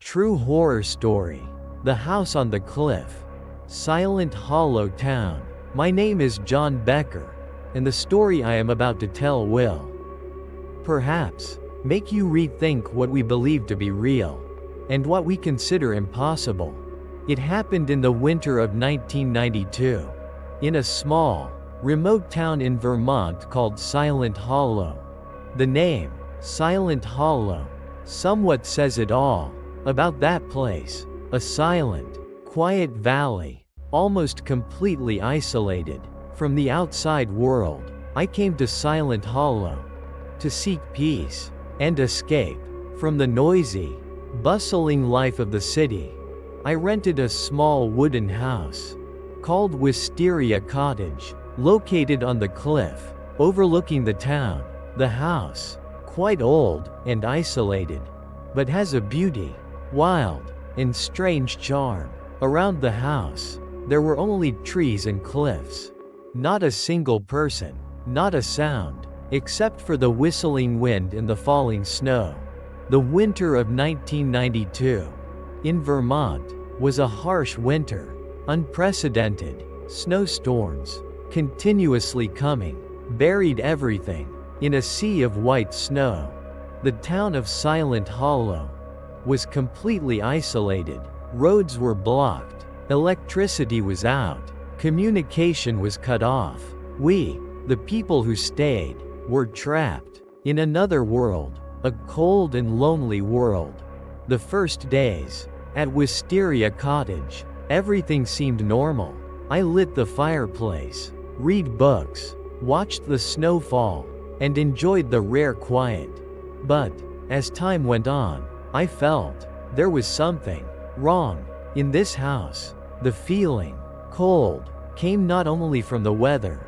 True horror story. The House on the Cliff. Silent Hollow Town. My name is John Becker, and the story I am about to tell will, perhaps, make you rethink what we believe to be real, and what we consider impossible. It happened in the winter of 1992, in a small, remote town in Vermont called Silent Hollow. The name, Silent Hollow, somewhat says it all about that place. A silent, quiet valley, almost completely isolated from the outside world. I came to Silent Hollow to seek peace and escape from the noisy, bustling life of the city. I rented a small wooden house called Wisteria Cottage, located on the cliff, overlooking the town. The house, quite old and isolated, but has a beauty, wild, and strange charm. Around the house, there were only trees and cliffs. Not a single person, not a sound, except for the whistling wind and the falling snow. The winter of 1992 in Vermont was a harsh winter. Unprecedented snowstorms, continuously coming, buried everything in a sea of white snow. The town of Silent Hollow was completely isolated. Roads were blocked, electricity was out, communication was cut off. We, the people who stayed, were trapped in another world, a cold and lonely world. The first days at Wisteria Cottage, everything seemed normal. I lit the fireplace, read books, watched the snow fall, and enjoyed the rare quiet. But, as time went on, I felt there was something wrong in this house. The feeling, cold, came not only from the weather,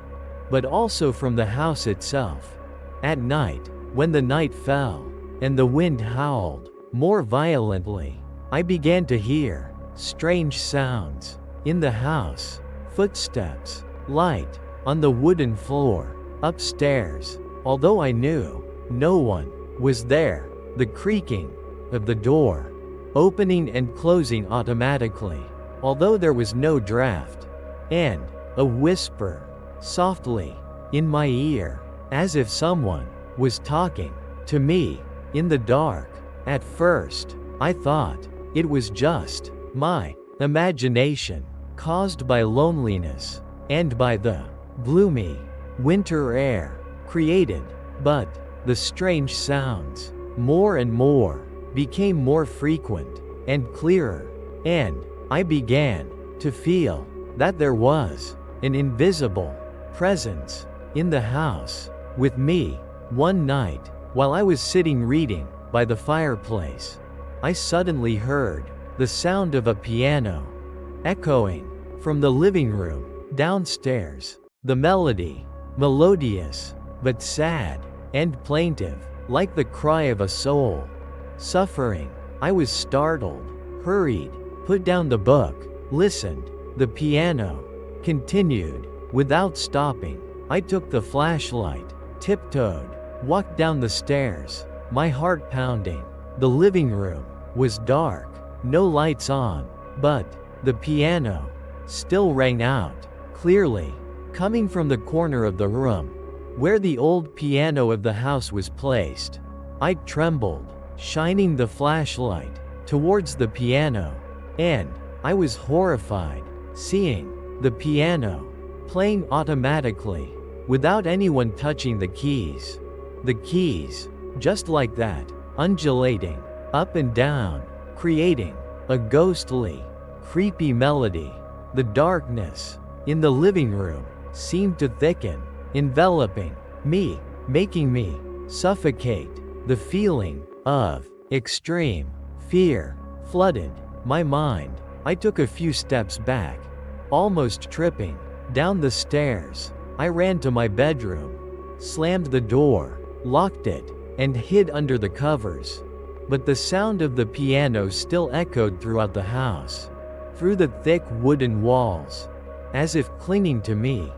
but also from the house itself. At night, when the night fell, and the wind howled more violently, I began to hear strange sounds in the house. Footsteps, light, on the wooden floor, upstairs. Although I knew no one was there, the creaking of the door, opening and closing automatically, although there was no draft, and a whisper, softly, in my ear, as if someone was talking to me in the dark. At first, I thought it was just my imagination, caused by loneliness and by the gloomy winter air created, but the strange sounds, more and more, became more frequent and clearer, and I began to feel that there was an invisible presence in the house with me. One night, while I was sitting reading by the fireplace, I suddenly heard the sound of a piano echoing from the living room downstairs. The melody, melodious, but sad and plaintive, like the cry of a soul suffering. I was startled, hurried, put down the book, listened. The piano continued without stopping. I took the flashlight, tiptoed, walked down the stairs, my heart pounding. The living room was dark, no lights on, but the piano still rang out, clearly, coming from the corner of the room where the old piano of the house was placed. I trembled, shining the flashlight towards the piano, and I was horrified, seeing the piano playing automatically, without anyone touching the keys. The keys, just like that, undulating, up and down, creating a ghostly, creepy melody. The darkness in the living room seemed to thicken, enveloping me, making me suffocate. The feeling of extreme fear flooded my mind. I took a few steps back, almost tripping down the stairs. I ran to my bedroom, slammed the door, locked it, and hid under the covers. But the sound of the piano still echoed throughout the house, through the thick wooden walls, as if clinging to me,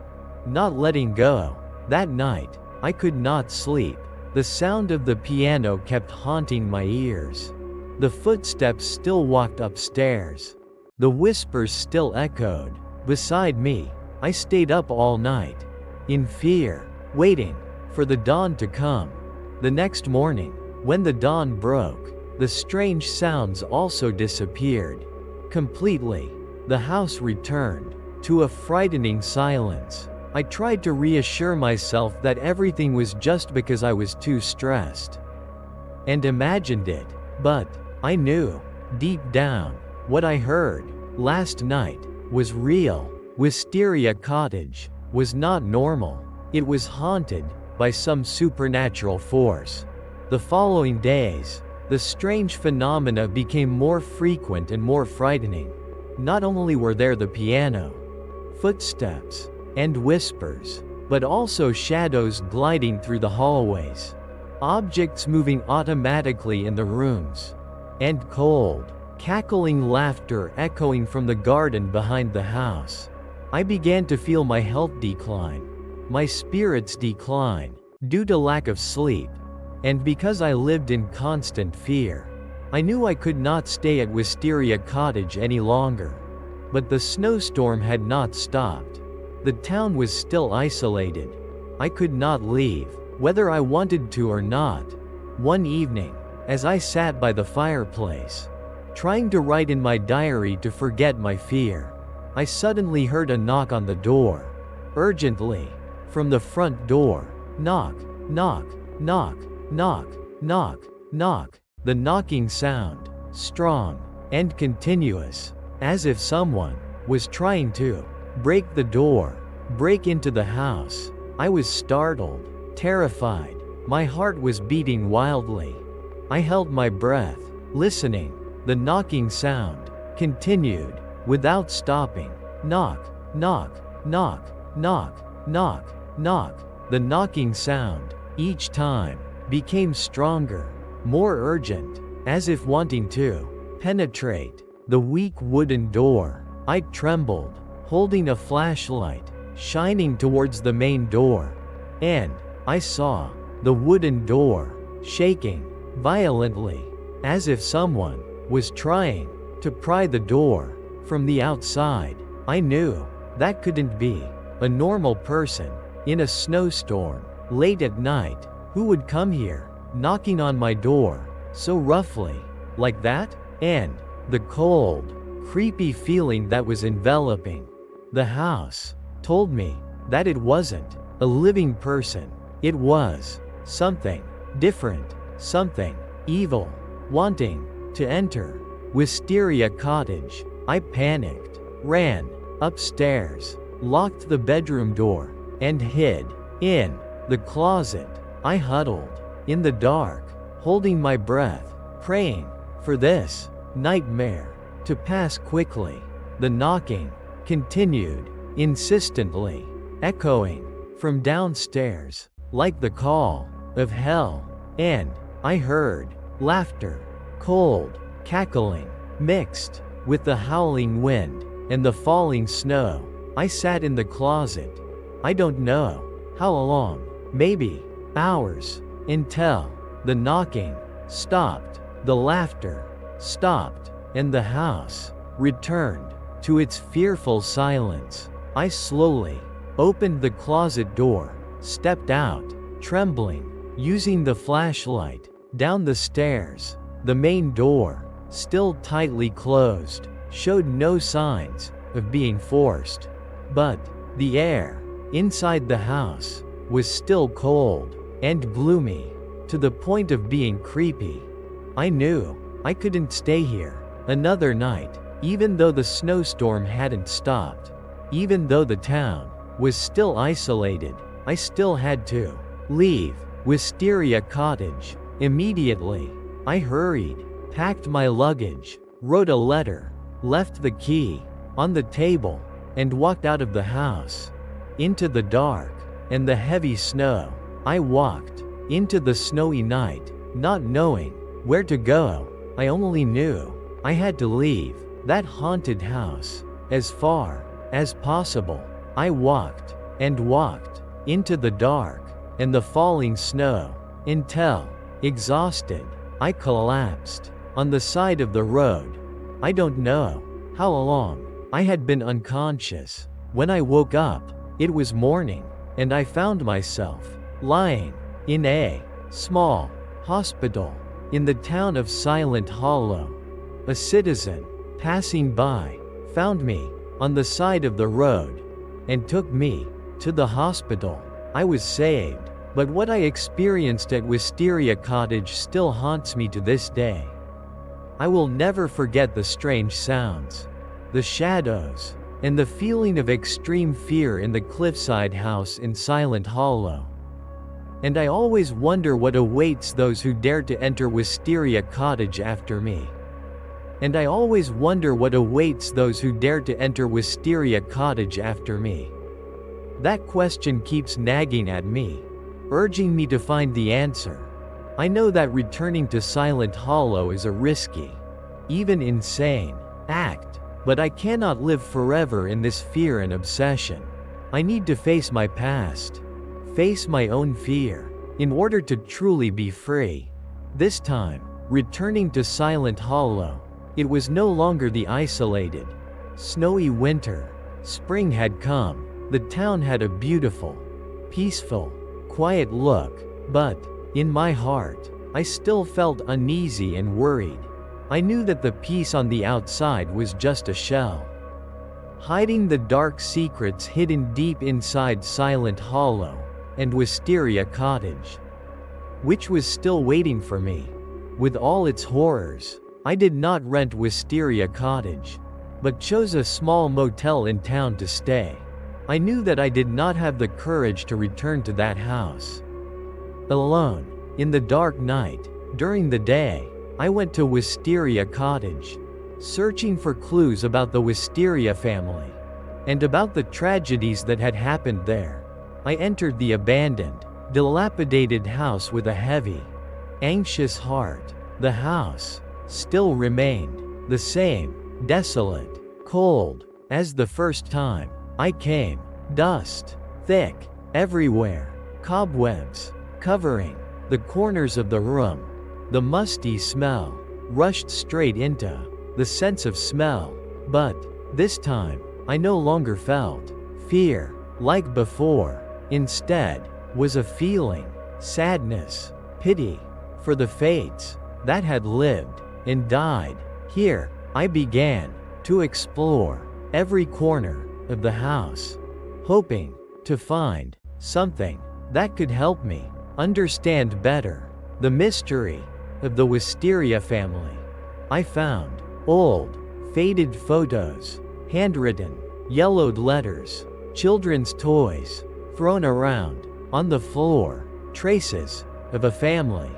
not letting go. That night, I could not sleep. The sound of the piano kept haunting my ears. The footsteps still walked upstairs. The whispers still echoed. Beside me, I stayed up all night, in fear, waiting for the dawn to come. The next morning, when the dawn broke, the strange sounds also disappeared. Completely. The house returned to a frightening silence. I tried to reassure myself that everything was just because I was too stressed and imagined it, but I knew, deep down, what I heard last night was real. Wisteria Cottage was not normal. It was haunted by some supernatural force. The following days, the strange phenomena became more frequent and more frightening. Not only were there the piano, footsteps, and whispers, but also shadows gliding through the hallways, objects moving automatically in the rooms, and cold, cackling laughter echoing from the garden behind the house. I began to feel my health decline, my spirits decline, due to lack of sleep, and because I lived in constant fear. I knew I could not stay at Wisteria Cottage any longer. But the snowstorm had not stopped. The town was still isolated. I could not leave, whether I wanted to or not. One evening, as I sat by the fireplace, trying to write in my diary to forget my fear, I suddenly heard a knock on the door. Urgently, from the front door. Knock, knock, knock, knock, knock, knock. The knocking sound, strong and continuous, as if someone was trying to break the door, break into the house. I was startled, terrified. My heart was beating wildly. I held my breath, listening. The knocking sound continued, without stopping. Knock, knock, knock, knock, knock, knock. The knocking sound, each time, became stronger, more urgent, as if wanting to penetrate the weak wooden door. I trembled, holding a flashlight, shining towards the main door, and I saw the wooden door shaking violently, as if someone was trying to pry the door from the outside. I knew that couldn't be a normal person in a snowstorm, late at night, who would come here, knocking on my door, so roughly, like that, and the cold, creepy feeling that was enveloping the house told me that it wasn't a living person. It was something different, something evil, wanting to enter Wisteria Cottage. I panicked, ran upstairs, locked the bedroom door, and hid in the closet. I huddled in the dark, holding my breath, praying for this nightmare to pass quickly. The knocking continued, insistently, echoing from downstairs, like the call of hell, and I heard laughter, cold, cackling, mixed with the howling wind and the falling snow. I sat in the closet. I don't know how long, maybe hours, until the knocking stopped, the laughter stopped, and the house returned to its fearful silence. I slowly opened the closet door, stepped out, trembling, using the flashlight, down the stairs. The main door, still tightly closed, showed no signs of being forced. But the air inside the house was still cold and gloomy, to the point of being creepy. I knew I couldn't stay here another night, even though the snowstorm hadn't stopped. Even though the town was still isolated, I still had to leave Wisteria Cottage immediately. I hurried, packed my luggage, wrote a letter, left the key on the table, and walked out of the house. Into the dark and the heavy snow. I walked into the snowy night, not knowing where to go. I only knew I had to leave that haunted house as far as possible. I walked and walked into the dark and the falling snow until, exhausted, I collapsed on the side of the road. I don't know how long I had been unconscious. When I woke up, it was morning, and I found myself lying in a small hospital in the town of Silent Hollow. A citizen passing by found me on the side of the road and took me to the hospital. I was saved, but what I experienced at Wisteria Cottage still haunts me to this day. I will never forget the strange sounds, the shadows, and the feeling of extreme fear in the Cliffside house in Silent Hollow. And I always wonder what awaits those who dare to enter Wisteria Cottage after me. And I always wonder what awaits those who dare to enter Wisteria Cottage after me. That question keeps nagging at me, urging me to find the answer. I know that returning to Silent Hollow is a risky, even insane, act, but I cannot live forever in this fear and obsession. I need to face my past, face my own fear, in order to truly be free. This time, returning to Silent Hollow, it was no longer the isolated, snowy winter. Spring had come. The town had a beautiful, peaceful, quiet look, but, in my heart, I still felt uneasy and worried. I knew that the peace on the outside was just a shell, hiding the dark secrets hidden deep inside Silent Hollow and Wisteria Cottage, which was still waiting for me. With all its horrors, I did not rent Wisteria Cottage, but chose a small motel in town to stay. I knew that I did not have the courage to return to that house alone. In the dark night, during the day, I went to Wisteria Cottage, searching for clues about the Wisteria family, and about the tragedies that had happened there. I entered the abandoned, dilapidated house with a heavy, anxious heart. The house still remained the same, desolate, cold, as the first time I came. Dust, thick, everywhere, cobwebs, covering the corners of the room. The musty smell rushed straight into the sense of smell, but this time, I no longer felt fear like before. Instead, was a feeling, sadness, pity, for the fates that had lived and died here. I began to explore every corner of the house, hoping to find something that could help me understand better the mystery of the Wisteria family. I found old, faded photos, handwritten, yellowed letters, children's toys thrown around on the floor, traces of a family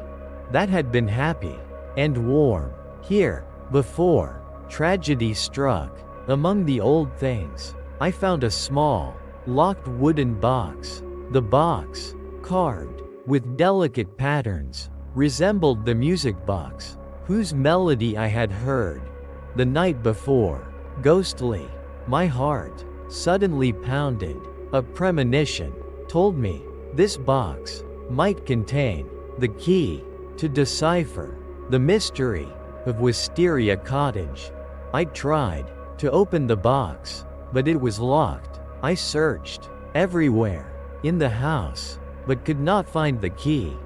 that had been happy and warm here before tragedy struck. Among the old things, I found a small, locked wooden box. The box, carved with delicate patterns, resembled the music box whose melody I had heard the night before. Ghostly, my heart suddenly pounded. A premonition told me this box might contain the key to decipher the mystery of Wisteria Cottage. I tried to open the box, but it was locked. I searched everywhere in the house, but could not find the key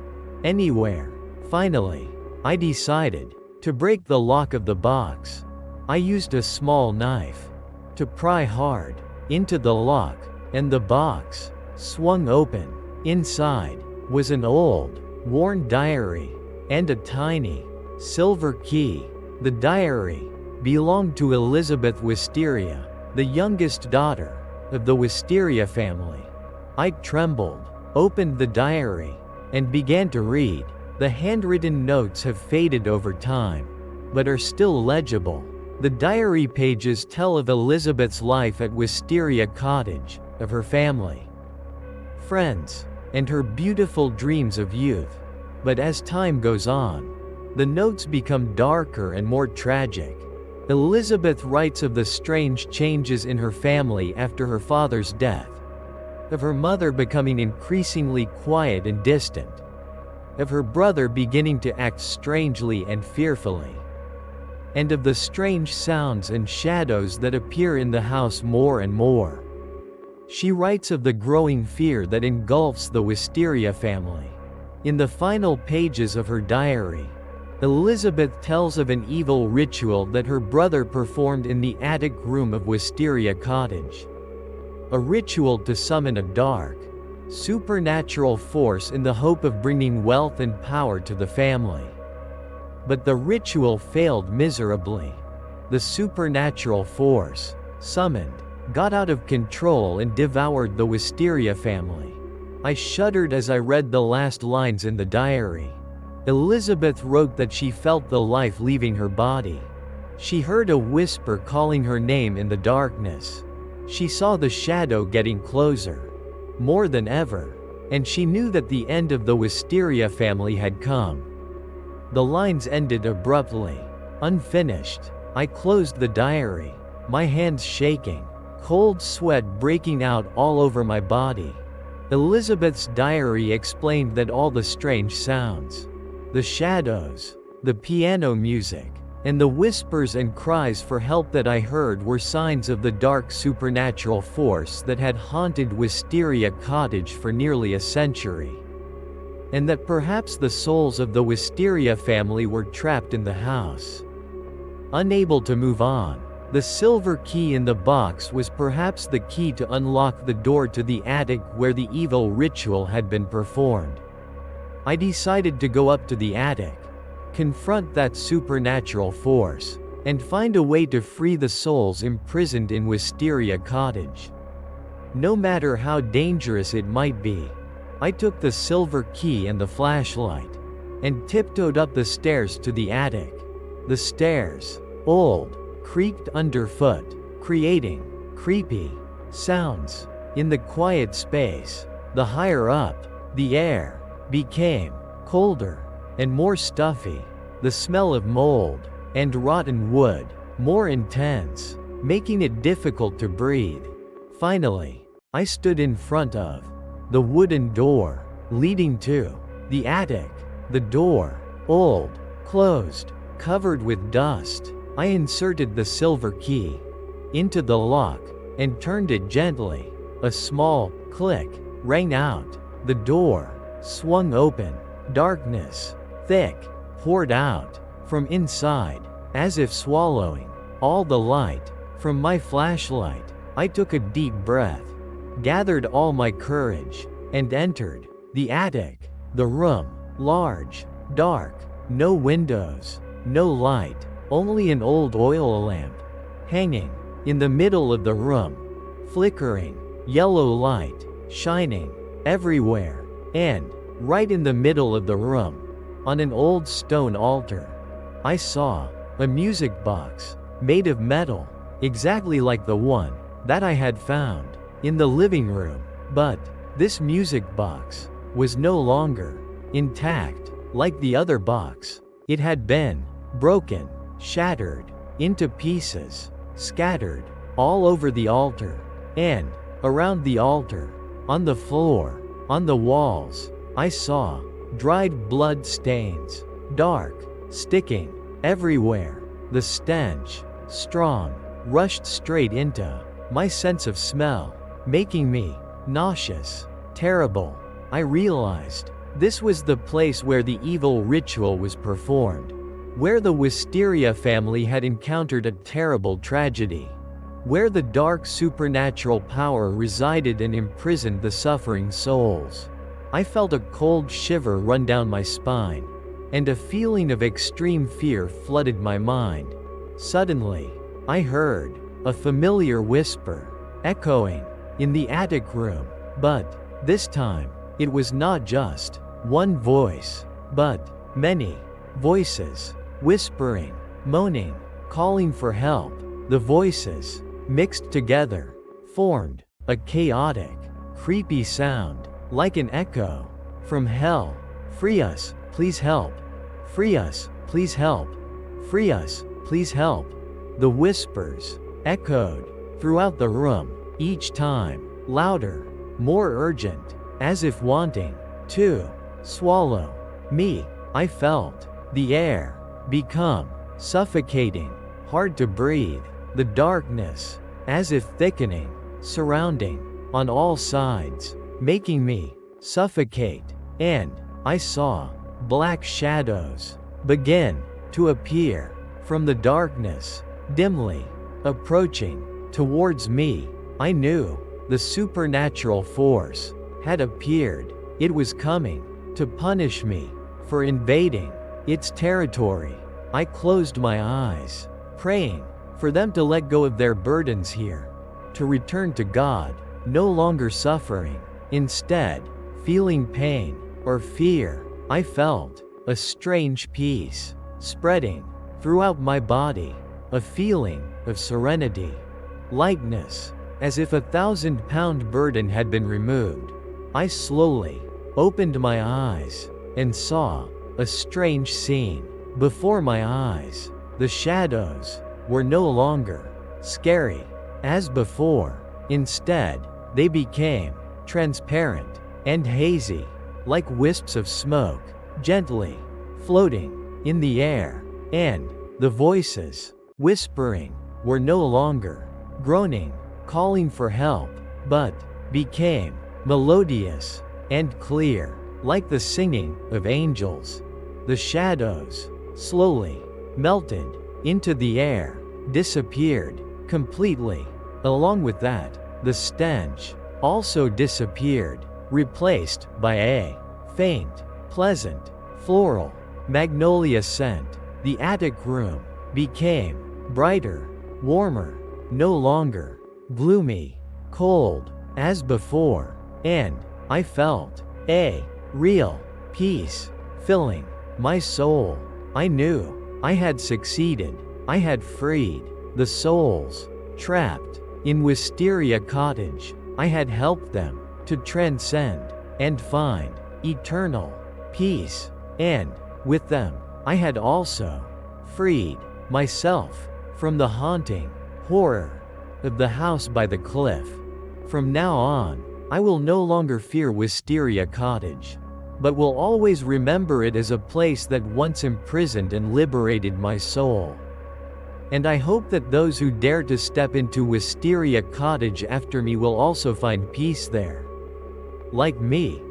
anywhere. Finally, I decided to break the lock of the box. I used a small knife to pry hard into the lock, and the box swung open. Inside was an old, worn diary and a tiny, silver key. The diary belonged to Elizabeth Wisteria, the youngest daughter of the Wisteria family. I trembled, opened the diary, and began to read. The handwritten notes have faded over time, but are still legible. The diary pages tell of Elizabeth's life at Wisteria Cottage, of her family, friends, and her beautiful dreams of youth. But as time goes on, the notes become darker and more tragic. Elizabeth writes of the strange changes in her family after her father's death, of her mother becoming increasingly quiet and distant, of her brother beginning to act strangely and fearfully, and of the strange sounds and shadows that appear in the house more and more. She writes of the growing fear that engulfs the Wisteria family. In the final pages of her diary, Elizabeth tells of an evil ritual that her brother performed in the attic room of Wisteria Cottage. A ritual to summon a dark, supernatural force in the hope of bringing wealth and power to the family. But the ritual failed miserably. The supernatural force, summoned, got out of control and devoured the Wisteria family. I shuddered as I read the last lines in the diary. Elizabeth wrote that she felt the life leaving her body. She heard a whisper calling her name in the darkness. She saw the shadow getting closer, more than ever, and she knew that the end of the Wisteria family had come. The lines ended abruptly, unfinished. I closed the diary, my hands shaking, cold sweat breaking out all over my body. Elizabeth's diary explained that all the strange sounds, the shadows, the piano music, and the whispers and cries for help that I heard were signs of the dark supernatural force that had haunted Wisteria Cottage for nearly a century. And that perhaps the souls of the Wisteria family were trapped in the house, unable to move on. The silver key in the box was perhaps the key to unlock the door to the attic where the evil ritual had been performed. I decided to go up to the attic, confront that supernatural force, and find a way to free the souls imprisoned in Wisteria Cottage. No matter how dangerous it might be, I took the silver key and the flashlight, and tiptoed up the stairs to the attic. The stairs, old, creaked underfoot, creating creepy sounds. In the quiet space, the higher up, the air became colder and more stuffy, the smell of mold and rotten wood more intense, making it difficult to breathe. Finally, I stood in front of the wooden door leading to the attic. The door, old, closed, covered with dust. I inserted the silver key into the lock and turned it gently. A small click rang out. The door swung open. Darkness, thick, poured out from inside, as if swallowing all the light from my flashlight. I took a deep breath, gathered all my courage, and entered the attic. The room, large, dark, no windows, no light. Only an old oil lamp, hanging in the middle of the room, flickering, yellow light, shining everywhere, and, right in the middle of the room, on an old stone altar, I saw a music box, made of metal, exactly like the one that I had found in the living room. But this music box was no longer intact, like the other box. It had been broken, shattered into pieces, scattered all over the altar, and around the altar, on the floor, on the walls, I saw dried blood stains, dark, sticking everywhere. The stench, strong, rushed straight into my sense of smell, making me nauseous, terrible. I realized this was the place where the evil ritual was performed, where the Wisteria family had encountered a terrible tragedy, where the dark supernatural power resided and imprisoned the suffering souls. I felt a cold shiver run down my spine, and a feeling of extreme fear flooded my mind. Suddenly, I heard a familiar whisper, echoing in the attic room, but this time, it was not just one voice, but many voices, whispering, moaning, calling for help. The voices, mixed together, formed a chaotic, creepy sound, like an echo from hell. Free us, please help. Free us, please help. Free us, please help. The whispers echoed throughout the room, each time louder, more urgent, as if wanting to swallow me. I felt the air become suffocating, hard to breathe, the darkness, as if thickening, surrounding, on all sides, making me suffocate, and I saw black shadows begin to appear from the darkness, dimly approaching towards me. I knew the supernatural force had appeared. It was coming to punish me for invading its territory. I closed my eyes, praying for them to let go of their burdens here, to return to God, no longer suffering, instead feeling pain or fear. I felt a strange peace spreading throughout my body, a feeling of serenity, lightness, as if a 1,000-pound burden had been removed. I slowly opened my eyes and saw a strange scene before my eyes. The shadows were no longer scary as before. Instead, they became transparent and hazy, like wisps of smoke, gently floating in the air, and the voices whispering were no longer groaning, calling for help, but became melodious and clear, like the singing of angels. The shadows slowly melted into the air, disappeared completely. Along with that, the stench also disappeared, replaced by a faint, pleasant, floral, magnolia scent. The attic room became brighter, warmer, no longer gloomy, cold, as before, and I felt a real peace filling my soul. I knew I had succeeded. I had freed the souls trapped in Wisteria Cottage. I had helped them to transcend and find eternal peace, and with them, I had also freed myself from the haunting horror of the house by the cliff. From now on, I will no longer fear Wisteria Cottage, but will always remember it as a place that once imprisoned and liberated my soul. And I hope that those who dare to step into Wisteria Cottage after me will also find peace there. Like me.